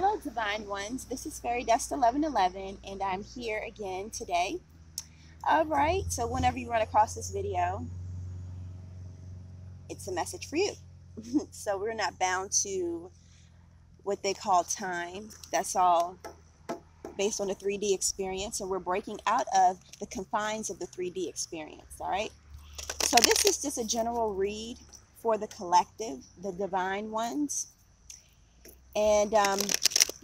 Hello, Divine Ones. This is Fairy Dust 1111, and I'm here again today. All right, so whenever you run across this video, it's a message for you. So we're not bound to what they call time. That's all based on the 3D experience, and we're breaking out of the confines of the 3D experience. All right, so this is just a general read for the collective, the Divine Ones. And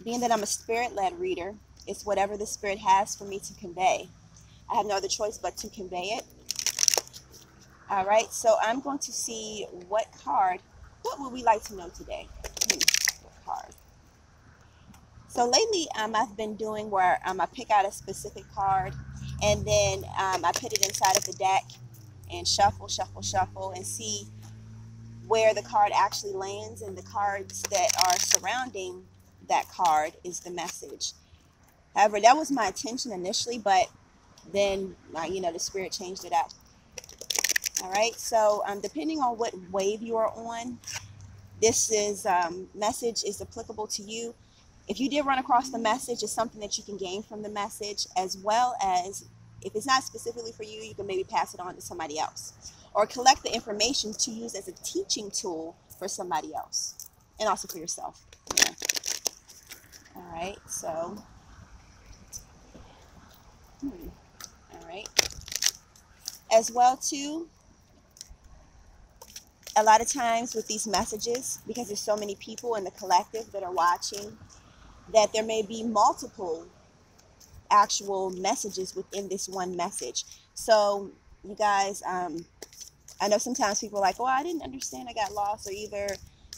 being that I'm a spirit-led reader, it's whatever the spirit has for me to convey. I have no other choice but to convey it. All right, so I'm going to see what would we like to know today? What card? So lately, I've been doing where I pick out a specific card, and then I put it inside of the deck and shuffle, shuffle, shuffle, and see where the card actually lands, and the cards that are surrounding that card is the message. However, that was my intention initially, but then the spirit changed it up. All right, so depending on what wave you are on, this is message is applicable to you. If you did run across the message, it's something that you can gain from the message, as well as if it's not specifically for you, you can maybe pass it on to somebody else, or collect the information to use as a teaching tool for somebody else, and also for yourself. Yeah. All right, so, all right. As well, too, a lot of times with these messages, because there's so many people in the collective that are watching, that there may be multiple actual messages within this one message. So, you guys, I know sometimes people are like, oh, I didn't understand, I got lost, or either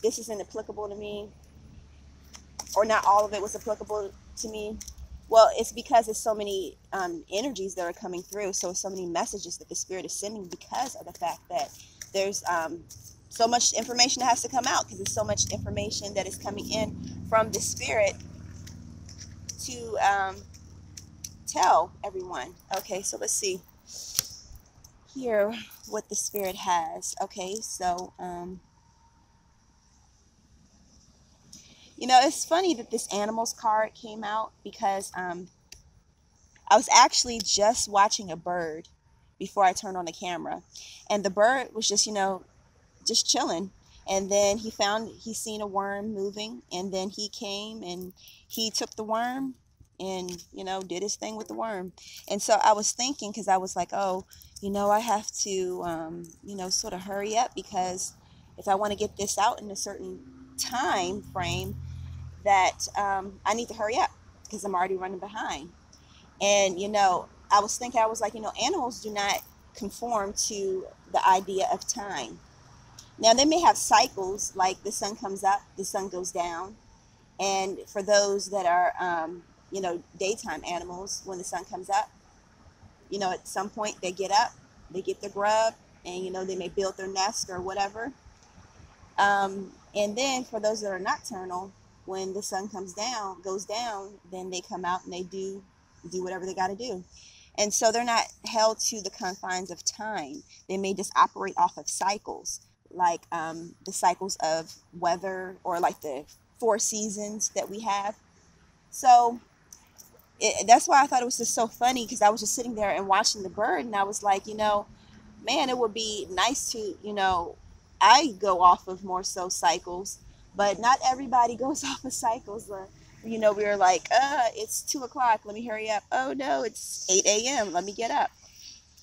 this isn't applicable to me, or not all of it was applicable to me. Well, it's because there's so many energies that are coming through, so many messages that the spirit is sending, because of the fact that there's so much information that has to come out, because there's so much information that is coming in from the spirit to tell everyone. Okay, so let's see here what the spirit has. Okay, so it's funny that this animals card came out, because I was actually just watching a bird before I turned on the camera, and the bird was just just chilling, and then he seen a worm moving, and then he came and he took the worm and did his thing with the worm. And so I was thinking, because I was like, oh, I have to sort of hurry up, because if I want to get this out in a certain time frame, that I need to hurry up, because I'm already running behind. And I was thinking, I was like, animals do not conform to the idea of time. Now, they may have cycles, like the sun comes up, the sun goes down. And for those that are daytime animals, when the sun comes up, at some point they get up, they get their grub, and they may build their nest or whatever. And then for those that are nocturnal, when the sun goes down, then they come out and they do whatever they got to do. And so they're not held to the confines of time. They may just operate off of cycles, like the cycles of weather, or like the 4 seasons that we have. So that's why I thought it was just so funny, because I was just sitting there and watching the bird, and I was like, man, it would be nice to, I go off of more so cycles, but not everybody goes off of cycles. We were like, it's 2 o'clock, let me hurry up. Oh no, it's 8 a.m., let me get up.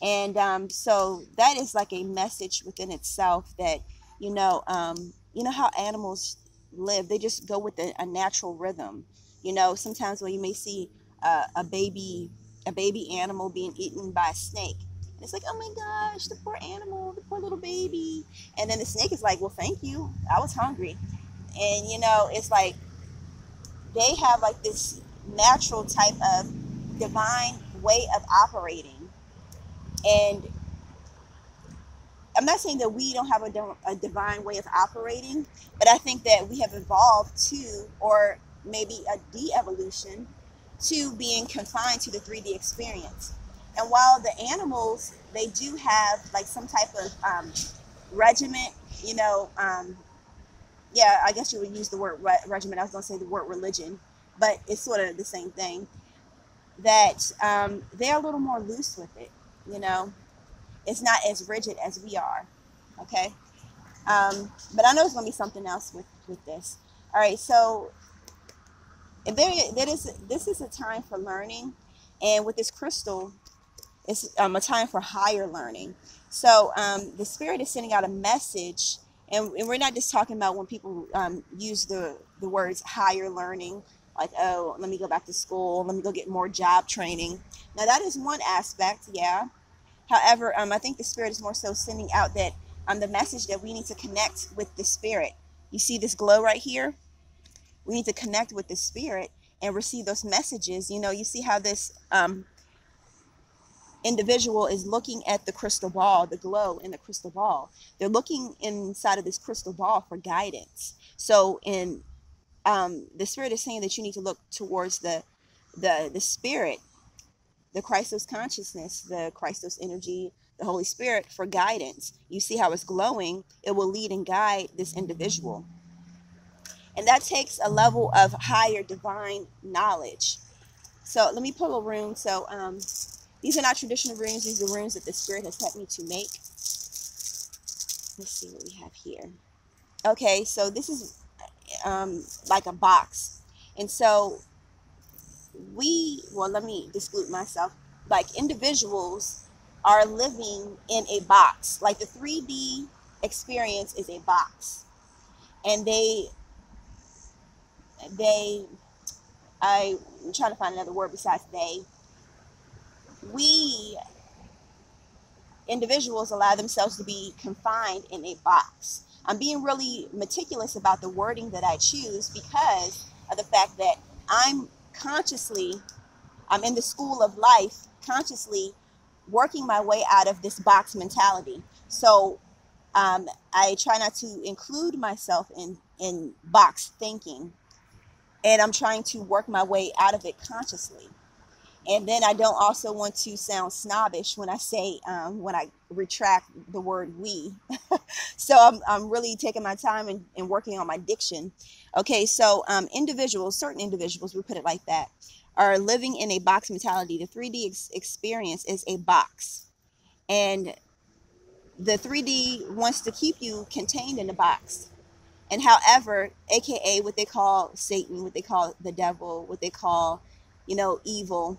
And so that is like a message within itself, that how animals live, they just go with a natural rhythm. Sometimes when you may see a baby animal being eaten by a snake, and it's like, oh my gosh, the poor animal, the poor little baby. And then the snake is like, well, thank you, I was hungry. And it's like they have like this natural type of divine way of operating. And I'm not saying that we don't have a divine way of operating, but I think that we have evolved to, or maybe a de-evolution to, being confined to the 3D experience. And while the animals, they do have like some type of regiment, yeah, I guess you would use the word regimen. I was going to say the word religion, but it's sort of the same thing. That they're a little more loose with it. You know, it's not as rigid as we are. Okay, but I know it's going to be something else with this. All right, so this is a time for learning, and with this crystal, it's a time for higher learning. So the spirit is sending out a message, and we're not just talking about when people use the words higher learning, like, oh, let me go back to school, let me go get more job training. Now that is one aspect, yeah. However, I think the spirit is more so sending out that the message that we need to connect with the spirit. You see this glow right here? We need to connect with the spirit and receive those messages. You know, you see how this individual is looking at the crystal ball, the glow in the crystal ball. They're looking inside of this crystal ball for guidance. So in the spirit is saying that you need to look towards the spirit, the Christos consciousness, the Christos energy, the Holy Spirit for guidance. You see how it's glowing. It will lead and guide this individual. And that takes a level of higher divine knowledge. So let me pull a rune. So these are not traditional runes. These are runes that the spirit has helped me to make. Let's see what we have here. Okay, so this is like a box. And so well, let me exclude myself. Like individuals are living in a box. Like the 3D experience is a box. And I'm trying to find another word besides we individuals allow themselves to be confined in a box. I'm being really meticulous about the wording that I choose because of the fact that I'm in the school of life, consciously working my way out of this box mentality. So I try not to include myself in box thinking, and I'm trying to work my way out of it consciously. And then I don't also want to sound snobbish when I say, when I retract the word we. So I'm really taking my time and working on my diction. Okay, so certain individuals, we put it like that, are living in a box mentality. The 3D experience is a box. And the 3D wants to keep you contained in a box. And however, AKA what they call Satan, what they call the devil, what they call, evil,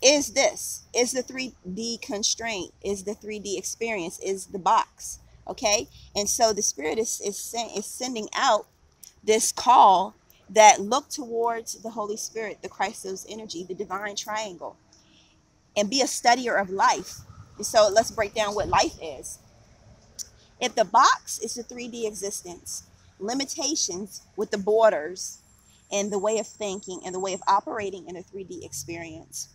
is the 3D constraint, is the 3D experience, is the box. Okay, and so the spirit is sending out this call that look towards the Holy Spirit, the Christos energy, the divine triangle, and be a studier of life. And so let's break down what life is. If the box is the 3D existence, limitations with the borders and the way of thinking and the way of operating in a 3D experience,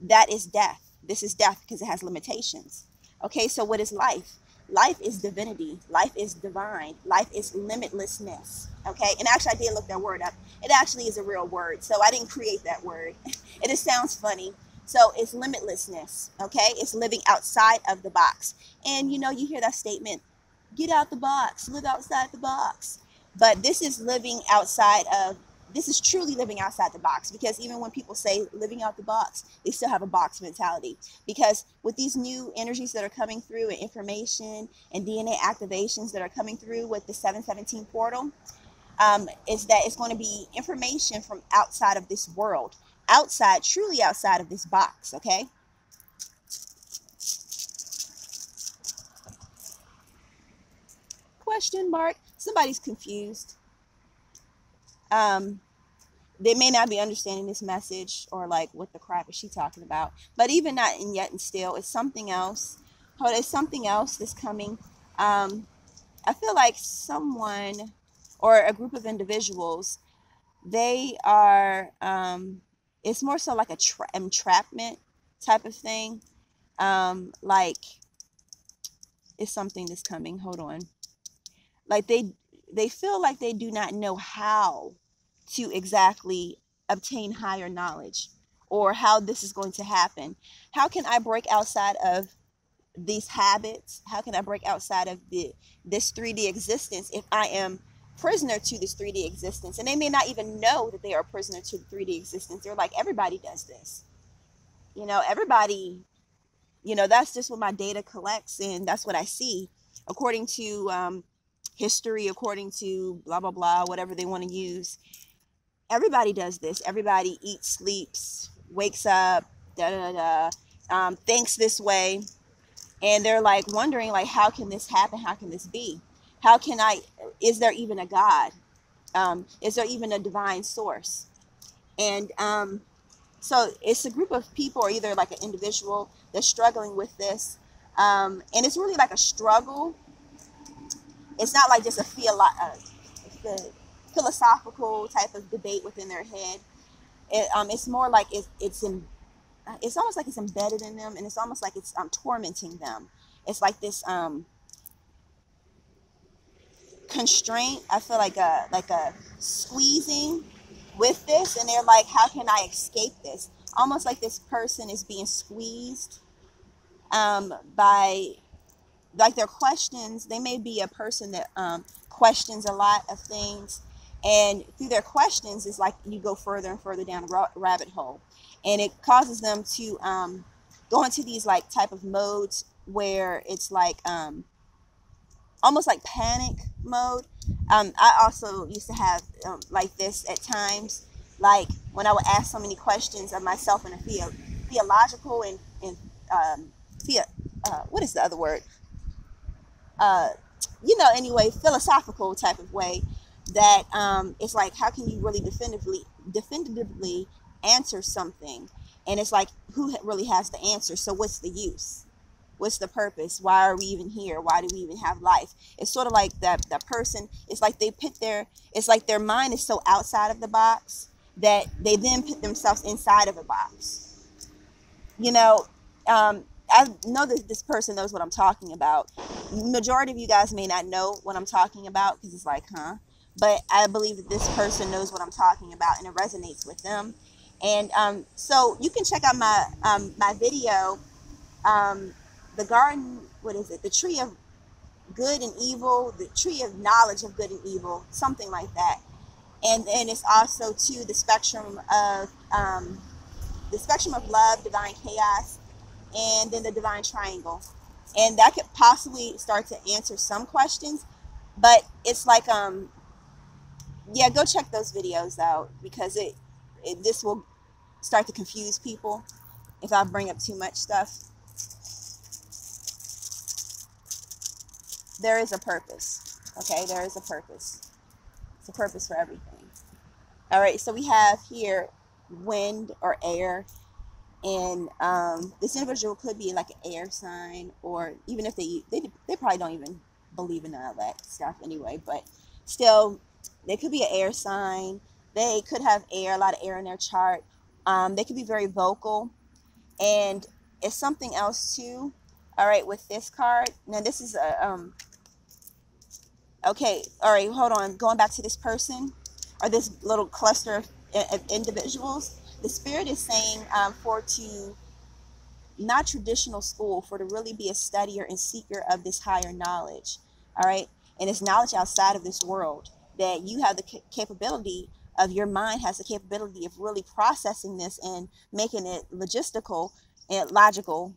that is death. This is death because it has limitations. Okay, so what is life? Life is divinity. Life is divine. Life is limitlessness. Okay, and actually I did look that word up. It actually is a real word. So I didn't create that word. It just sounds funny. So it's limitlessness. Okay, it's living outside of the box. And you hear that statement, get out the box, live outside the box. But this is truly living outside the box, because even when people say living out the box, they still have a box mentality. Because with these new energies that are coming through, and information and DNA activations that are coming through with the 717 portal, is that it's going to be information from outside of this world, truly outside of this box. Okay. Question mark. Somebody's confused. They may not be understanding this message, or like, what the crap is she talking about? But even not, and yet and still, it's something else. It's something else that's coming. I feel like someone or a group of individuals, they are, it's more so like a entrapment type of thing. Like, it's something that's coming. Hold on. Like they feel like they do not know how to exactly obtain higher knowledge, or how this is going to happen. How can I break outside of these habits? How can I break outside of this 3D existence if I am prisoner to this 3D existence, and they may not even know that they are a prisoner to 3D existence. They're like, everybody does this, you know, everybody, you know, that's just what my data collects, and that's what I see according to history, according to blah blah blah, whatever they want to use. Everybody does this. Everybody eats, sleeps, wakes up, thinks this way, and they're like wondering, like, how can this happen? How can this be? How can I? Is there even a God? Is there even a divine source? And so it's a group of people, or either like an individual that's struggling with this, and it's really like a struggle. It's not like just a philosophical type of debate within their head. It's more like it's almost like it's embedded in them, and it's almost like it's tormenting them. It's like this constraint. I feel like a squeezing with this, and they're like, how can I escape this? Almost like this person is being squeezed by, like, their questions. They may be a person that questions a lot of things, and through their questions, it's like you go further and further down a rabbit hole, and it causes them to go into these like type of modes where it's like almost like panic mode. I also used to have like this at times, like when I would ask so many questions of myself in a theological and what is the other word? You know, anyway, philosophical type of way, that it's like, how can you really definitively answer something? And it's like, who really has the answer? So what's the use? What's the purpose? Why are we even here? Why do we even have life? It's sort of like that person, it's like it's like their mind is so outside of the box that they then put themselves inside of a box. You know, I know that this person knows what I'm talking about. Majority of you guys may not know what I'm talking about, because it's like, huh? But I believe that this person knows what I'm talking about, and it resonates with them. And so you can check out my my video, the garden, what is it? The tree of good and evil, the tree of knowledge of good and evil, something like that. And then it's also to the spectrum of love, divine chaos, and then the divine triangle. And that could possibly start to answer some questions, but it's like yeah, go check those videos out, because this will start to confuse people if I bring up too much stuff. There is a purpose. Okay, there is a purpose. It's a purpose for everything. All right, so we have here wind or air, and this individual could be like an air sign, or even if they probably don't even believe in all that stuff anyway, but still, they could be an air sign. They could have a lot of air in their chart. They could be very vocal, and it's something else too. All right, with this card, now this is a okay, all right, hold on. Going back to this person, or this little cluster of individuals, the spirit is saying for to not traditional school, for to really be a studier and seeker of this higher knowledge. All right, and it's knowledge outside of this world, that you have the capability of, your mind has the capability of really processing this and making it logistical and logical,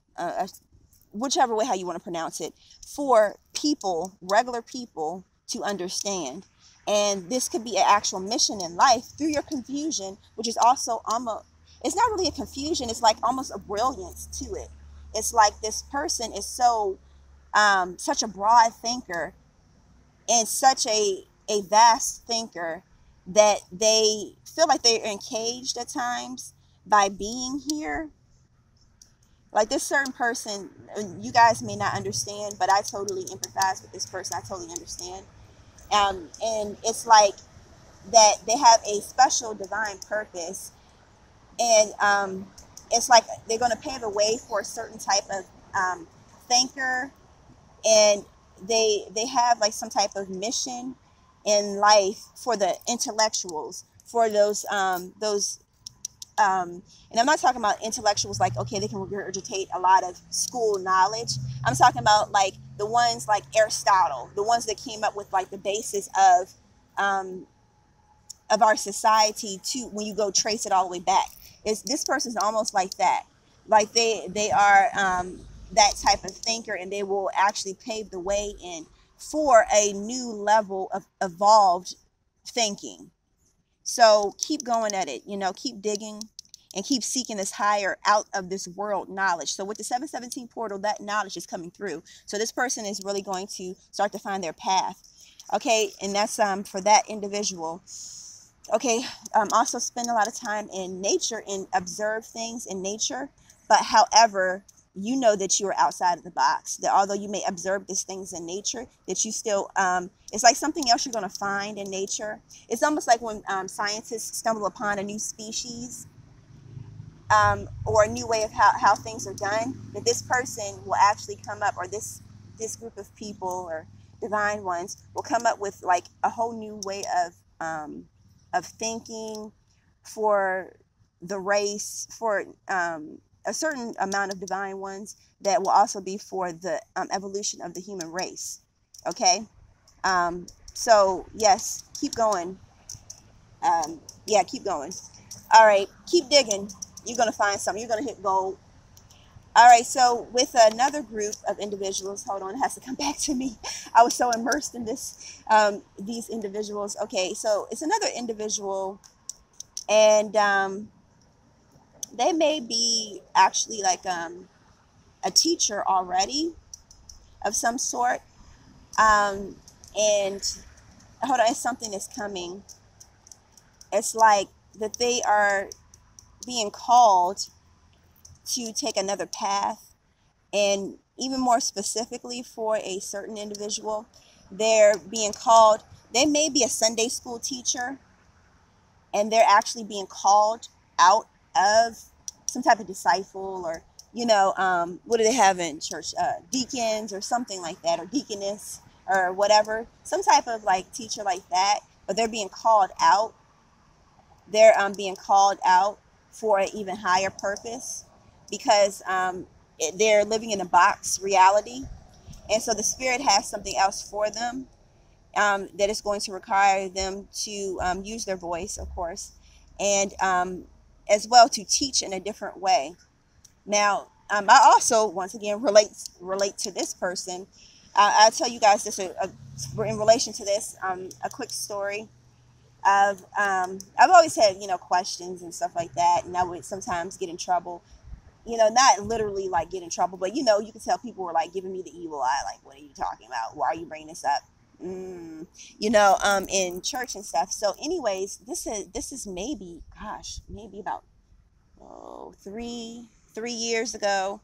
whichever way how you want to pronounce it, for people, regular people, to understand. And this could be an actual mission in life through your confusion, which is also almost, it's not really a confusion, it's like almost a brilliance to it. It's like this person is so such a broad thinker, and such a vast thinker, that they feel like they're encaged at times by being here. Like this certain person, you guys may not understand, but I totally empathize with this person. I totally understand. And it's like that they have a special divine purpose, and it's like they're going to pave the way for a certain type of thinker, and they have like some type of mission in life for the intellectuals, for those and I'm not talking about intellectuals like, okay, they can regurgitate a lot of school knowledge. I'm talking about like the ones like Aristotle, the ones that came up with like the basis of of our society to when you go trace it all the way back. Is this person's almost like that? Like they are that type of thinker, and they will actually pave the way in for a new level of evolved thinking. So keep going at it, keep digging and keep seeking this higher out of this world knowledge. So with the 717 portal, that knowledge is coming through. So this person is really going to start to find their path. Okay, and that's for that individual. Okay, also spend a lot of time in nature and observe things in nature. But however, you know that you are outside of the box, that although you may observe these things in nature, that you still, it's like something else you're going to find in nature. It's almost like when scientists stumble upon a new species, or a new way of how things are done, that this person will actually come up, or this group of people or divine ones will come up with like a whole new way of thinking for the race, for a certain amount of divine ones that will also be for the evolution of the human race. Okay, so yes, keep going. Yeah, keep going. All right, keep digging. You're going to find something. You're going to hit gold. All right, so with another group of individuals, hold on, it has to come back to me. I was so immersed in this, these individuals. Okay, so it's another individual, and they may be actually like a teacher already of some sort. And hold on, it's something that's coming. It's like that they are being called to take another path, and even more specifically for a certain individual, they're being called, they may be a Sunday school teacher, and they're actually being called out of some type of disciple, or what do they have in church, deacons or something like that, or deaconess or whatever, some type of like teacher like that, but they're being called out. They're being called out for an even higher purpose, because they're living in a box reality, and so the spirit has something else for them, that is going to require them to use their voice, of course, and as well to teach in a different way. Now, I also once again relate to this person. I'll tell you guys this in relation to this, a quick story of I've always had questions and stuff like that, and I would sometimes get in trouble, not literally like get in trouble, but you can tell people were like giving me the evil eye, like, what are you talking about, why are you bringing this up, in church and stuff. So anyways, this is maybe about 3 years ago,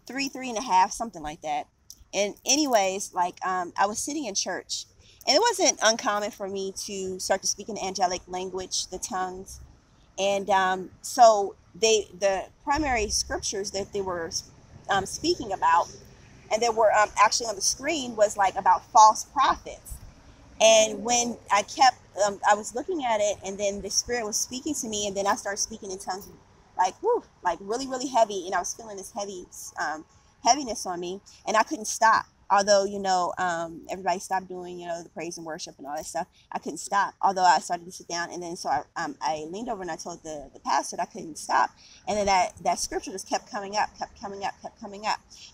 three and a half, something like that. And anyways, like I was sitting in church, and it wasn't uncommon for me to start to speak in the angelic language, the tongues. And so the primary scriptures that they were speaking about, and that were actually on the screen, was like about false prophets. And when I was looking at it, and then the spirit was speaking to me, and then I started speaking in tongues, like whoo, like really, really heavy, and I was feeling this heaviness on me, and I couldn't stop. Although everybody stopped doing the praise and worship and all that stuff, I couldn't stop. Although I started to sit down, and then so I leaned over and I told the pastor that I couldn't stop, and then that scripture just kept coming up,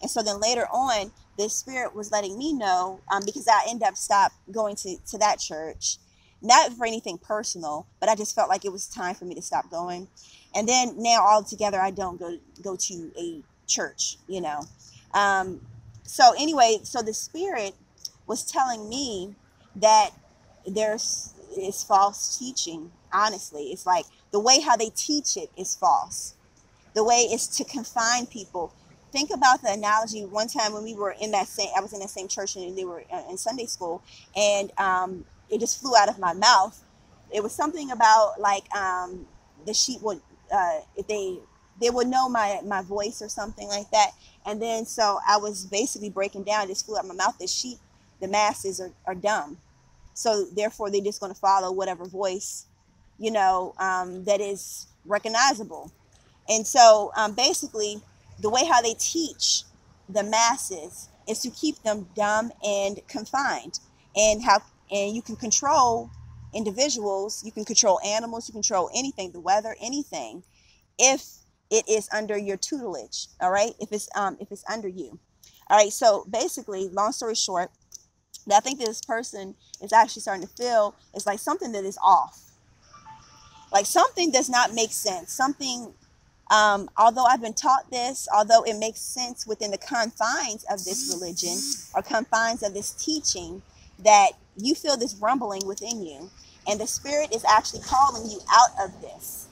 and so then later on, the spirit was letting me know, because I ended up stopped going to that church, not for anything personal, but I just felt like it was time for me to stop going. And then now altogether, I don't go to a church, So anyway, so the spirit was telling me that is false teaching. Honestly, it's like the way how they teach it is false. The way is to confine people. Think about the analogy. One time when I was in that same church, and they were in Sunday school, and it just flew out of my mouth. It was something about like the sheep would, if they would know my voice or something like that. And then so I was basically breaking down, just flew out my mouth, the sheep, the masses are dumb. So therefore they're just going to follow whatever voice, that is recognizable. And so basically the way how they teach the masses is to keep them dumb and confined. And how And you can control individuals, you can control animals, you control anything, the weather, anything, if it is under your tutelage. All right, if it's under you. All right, so basically, long story short, I think that this person is actually starting to feel it's like something that is off, like something does not make sense. Something, although I've been taught this, although it makes sense within the confines of this religion or confines of this teaching, that you feel this rumbling within you, and the spirit is actually calling you out of this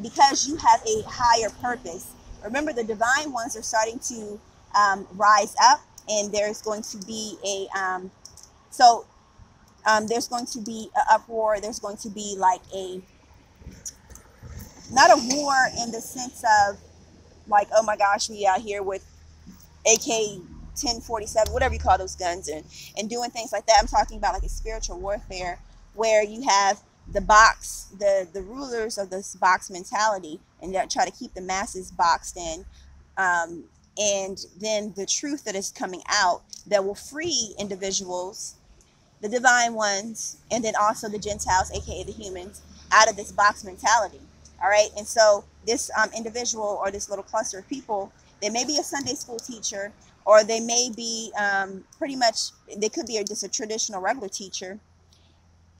because you have a higher purpose. Remember, the divine ones are starting to rise up, and there's going to be there's going to be an uproar. There's going to be like not a war in the sense of like, oh my gosh, we out here with AK-1047, whatever you call those guns, and doing things like that. I'm talking about like a spiritual warfare where you have the rulers of this box mentality, and they try to keep the masses boxed in, and then the truth that is coming out that will free individuals, the divine ones, and then also the Gentiles, aka the humans, out of this box mentality. All right, and so this individual or this little cluster of people, they may be a Sunday school teacher, or they may be pretty much, they could be just a traditional regular teacher,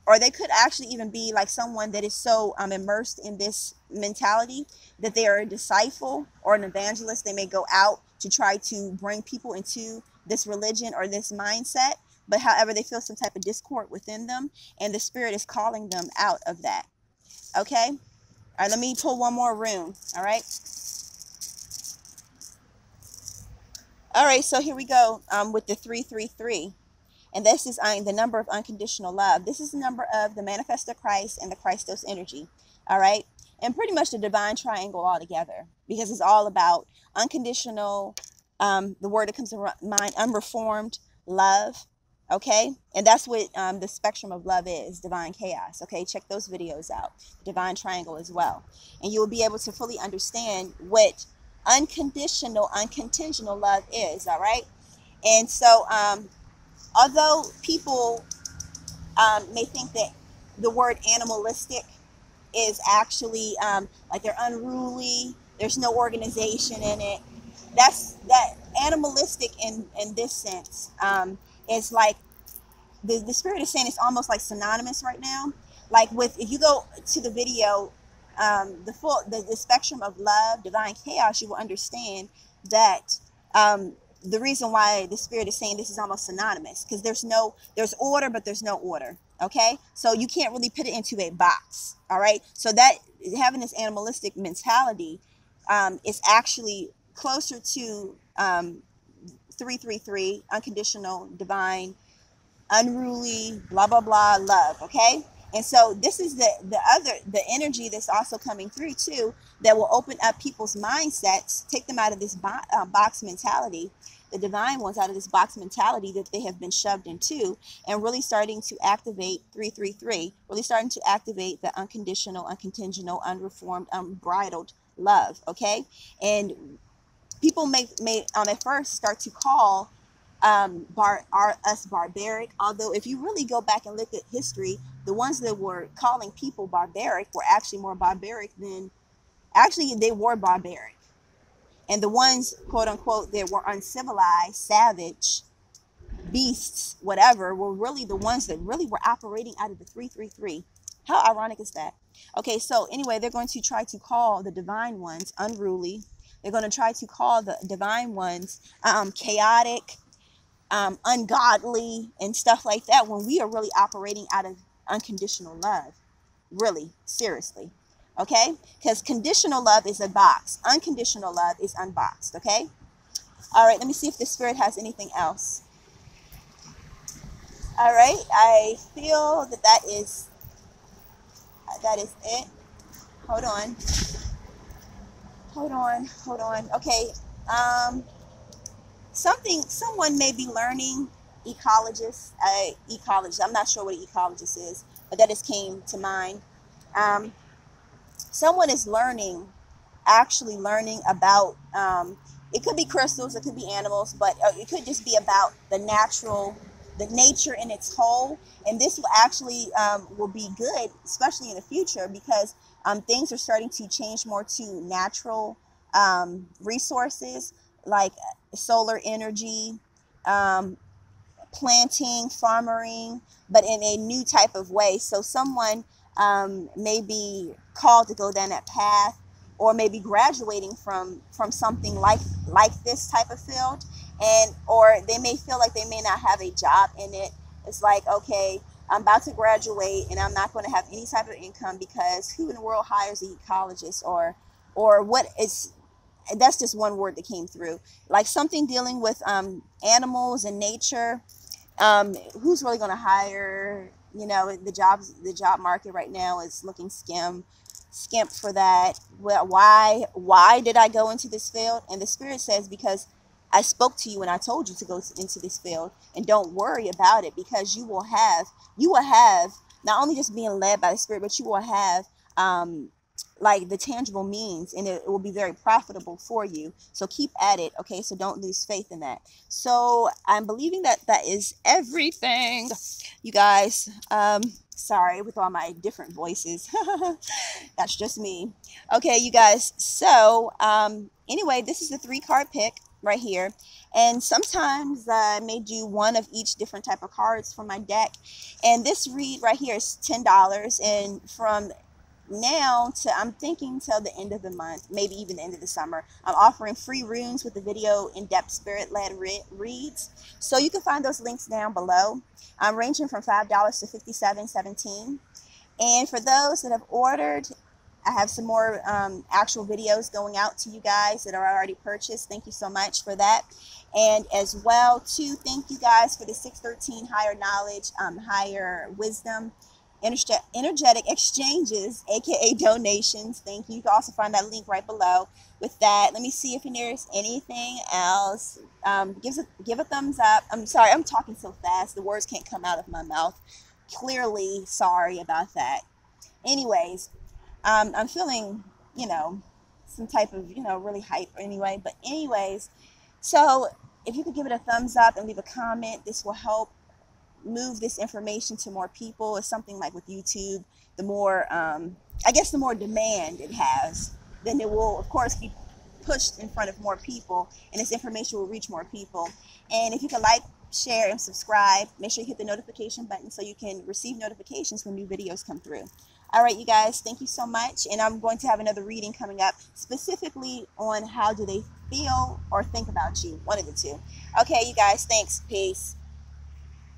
or they could actually even be like someone that is so immersed in this mentality that they are a disciple or an evangelist. They may go out to try to bring people into this religion or this mindset, but however, they feel some type of discord within them, and the spirit is calling them out of that. Okay? All right, let me pull one more rune. All right? All right, so here we go with the 333. And this is the number of unconditional love. This is the number of the manifest of Christ and the Christos energy. All right? And pretty much the divine triangle all together, because it's all about unconditional, the word that comes to mind, unreformed love. Okay? And that's what the spectrum of love is, divine chaos. Okay? Check those videos out. Divine triangle as well. And you will be able to fully understand what unconditional, uncontingent love is. All right? And so, although people may think that the word animalistic is actually like they're unruly, there's no organization in it. That animalistic in this sense is like the spirit is saying it's almost like synonymous right now. Like with, if you go to the video, the spectrum of love, divine chaos, you will understand that the reason why the spirit is saying this is almost synonymous, because there's order, but there's no order. Okay, so you can't really put it into a box. All right, so that having this animalistic mentality is actually closer to 333, unconditional, divine, unruly, blah blah blah love. Okay, and so this is the energy that's also coming through too, that will open up people's mindsets, take them out of this box mentality, the divine ones out of this box mentality that they have been shoved into, and really starting to activate 333, really starting to activate the unconditional, uncontingent, unreformed, unbridled love. Okay, and people may at first start to call us barbaric, although if you really go back and look at history, the ones that were calling people barbaric were actually more barbaric than, actually they were barbaric, and the ones, quote unquote, that were uncivilized, savage beasts, whatever, were really the ones that really were operating out of the 333. How ironic is that? Okay, so anyway, they're going to try to call the divine ones unruly. They're going to try to call the divine ones chaotic, ungodly, and stuff like that, when we are really operating out of unconditional love. Really, seriously. Okay, because conditional love is a box, unconditional love is unboxed. Okay, all right, let me see if the spirit has anything else. All right, I feel that is it. Hold on. Okay, someone may be learning, ecologist. I'm not sure what an ecologist is, but that just came to mind. Someone is actually learning about, it could be crystals, it could be animals, but it could just be about the natural the nature in its whole. And this will actually will be good, especially in the future, because things are starting to change more to natural resources like solar energy, planting, farming, but in a new type of way. So someone may be called to go down that path, or maybe graduating from something like this type of field, and or they may feel like they may not have a job in it. It's like, okay, I'm about to graduate and I'm not going to have any type of income, because who in the world hires an ecologist, or what is, that's just one word that came through, like something dealing with animals and nature. Who's really going to hire? You know, the job market right now is looking skimp for that. Well, why did I go into this field? And the Spirit says, because I spoke to you and I told you to go into this field, and don't worry about it, because you will have not only just being led by the Spirit, but you will have like the tangible means, and it will be very profitable for you. So keep at it, okay? So don't lose faith in that. So I'm believing that that is everything, you guys. Sorry with all my different voices. That's just me. Okay, you guys. So anyway, this is the 3-card pick right here, and sometimes I may do one of each different type of cards from my deck. And this read right here is $10, and from now to, I'm thinking, till the end of the month, maybe even the end of the summer, I'm offering free runes with the video in-depth spirit-led reads. So you can find those links down below. I'm ranging from $5 to $57.17. And for those that have ordered, I have some more actual videos going out to you guys that are already purchased. Thank you so much for that. And as well, too, thank you guys for the 613 higher knowledge, higher wisdom, energetic exchanges, aka donations. Thank you. You can also find that link right below. With that, let me see if there's anything else. Give a thumbs up. I'm sorry, I'm talking so fast, the words can't come out of my mouth clearly. Sorry about that. Anyways, I'm feeling, you know, some type of, you know, really hype anyway. But anyways, so if you could give it a thumbs up and leave a comment, this will help move this information to more people. It's something like with YouTube, the more I guess the more demand it has, then it will of course be pushed in front of more people, and this information will reach more people. And if you could like, share, and subscribe, make sure you hit the notification button so you can receive notifications when new videos come through. All right, you guys, thank you so much. And I'm going to have another reading coming up specifically on how do they feel or think about you, one of the two. Okay, you guys, thanks. Peace.